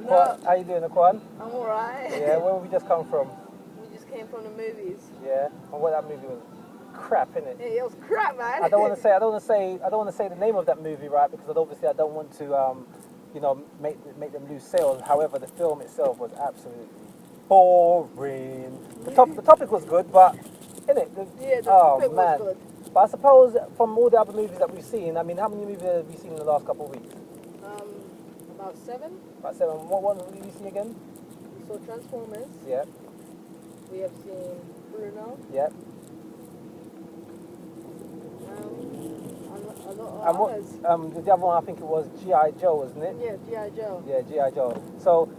No. How you doing, Lequaan? I'm alright. Yeah, where we just come from? We just came from the movies. Yeah, and what that movie was crap, innit? Yeah, it was crap, man. I don't want to say the name of that movie, right? Because obviously I don't want to, make them lose sales. However, the film itself was absolutely boring. The topic was good, but innit? Yeah, the topic was good. But I suppose from all the other movies that we've seen, I mean, how many movies have you seen in the last couple of weeks? About 7. About 7. What one did you see again? We saw Transformers. Yeah. We have seen Bruno. Yeah. A lot of And what, others. the other one, I think it was G.I. Joe, wasn't it? Yeah, G.I. Joe. Yeah, G.I. Joe. So,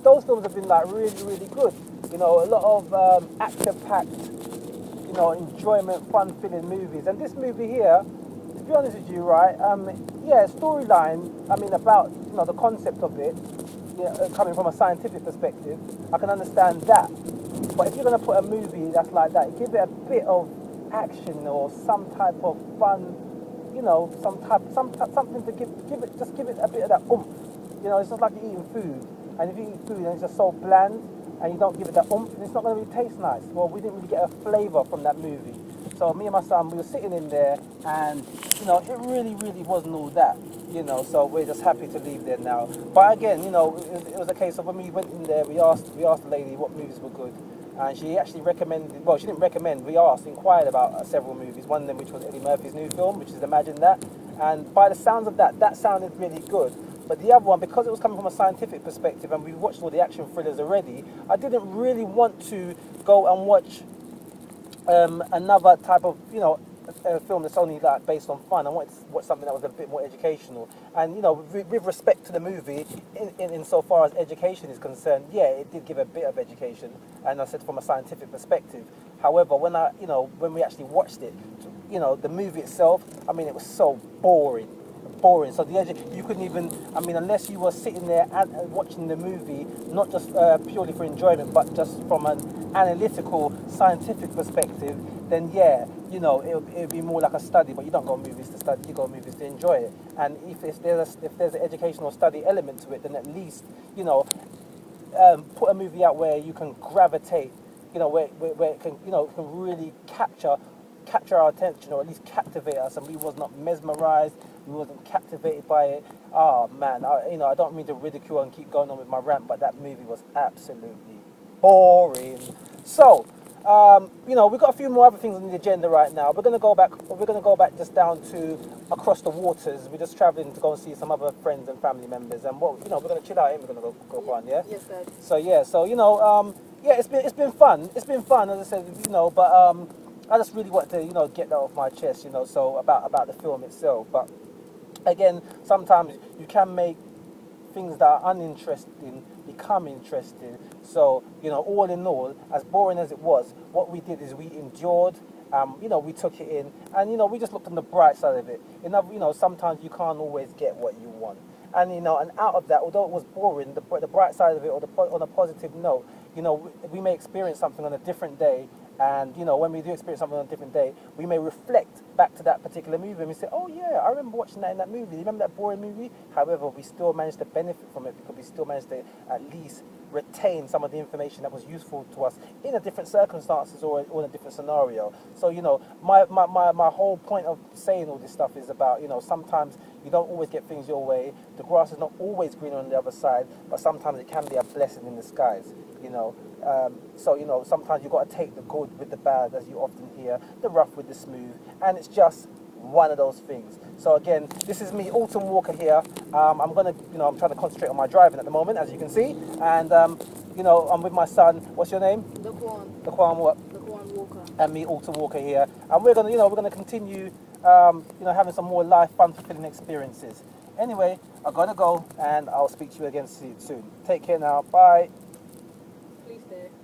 those films have been like really, really good. A lot of action-packed, enjoyment, fun-filling movies. And this movie here, to be honest with you, right, storyline, I mean, about, the concept of it, coming from a scientific perspective, I can understand that. But if you're going to put a movie that's like that, give it a bit of action or some type of fun, something to give it a bit of that oomph. It's just like you're eating food, and if you eat food and it's just so bland, and you don't give it that oomph, it's not going to really taste nice. Well, we didn't really get a flavour from that movie. So me and my son, we were sitting in there, and it really, really wasn't all that. So we're just happy to leave there now. But again, it was a case of when we went in there, we asked the lady what movies were good. And she actually recommended, well, she didn't recommend, we inquired about several movies, one of them which was Eddie Murphy's new film, which is Imagine That. And by the sounds of that sounded really good. But the other one, because it was coming from a scientific perspective and we watched all the action thrillers already, I didn't really want to go and watch another type of, a film that's only like based on fun. I wanted to watch something that was a bit more educational. And with respect to the movie, in so far as education is concerned, yeah, it did give a bit of education. And I said from a scientific perspective. However, when we actually watched it, the movie itself, I mean, it was so boring. So you couldn't even, unless you were sitting there and watching the movie, not just purely for enjoyment, but just from an analytical, scientific perspective, then yeah, it would be more like a study. But you don't go movies to study; you go movies to enjoy it. And if there's an educational study element to it, then at least put a movie out where you can gravitate, where it can can really capture our attention, or at least captivate us, and we was not mesmerized, we wasn't captivated by it. Oh man, I don't mean to ridicule and keep going on with my rant, but that movie was absolutely boring. So, we've got a few more other things on the agenda right now. We're gonna go back just down to across the waters. We're just traveling to go and see some other friends and family members, and we're gonna chill out and we're gonna go on, yeah? Yes, Dad. So it's been fun. It's been fun, as I said, but I just really wanted to, get that off my chest, so about the film itself. But again, sometimes you can make things that are uninteresting become interesting. So, all in all, as boring as it was, what we did is we endured, we took it in, and, we just looked on the bright side of it. Sometimes you can't always get what you want. And, and out of that, although it was boring, the bright side of it, or on a positive note, we may experience something on a different day. And, when we do experience something on a different day, we may reflect back to that particular movie and we say, oh yeah, I remember watching that in that movie. Remember that boring movie? However, we still managed to benefit from it because we still managed to at least retain some of the information that was useful to us in a different circumstances or in a different scenario. So, my whole point of saying all this stuff is about, sometimes you don't always get things your way. The grass is not always green on the other side, but sometimes it can be a blessing in disguise, So, sometimes you've got to take the good with the bad, as you often hear, the rough with the smooth, and it's just one of those things. So again, this is me, Alton Walker here. I'm trying to concentrate on my driving at the moment, as you can see, and I'm with my son. What's your name? Lequaan. Lequaan what? Lequaan Walker. And me, Alton Walker here, and we're gonna continue, having some more life, fun, fulfilling experiences. Anyway, I gotta go, and I'll speak to you again soon. Take care now. Bye.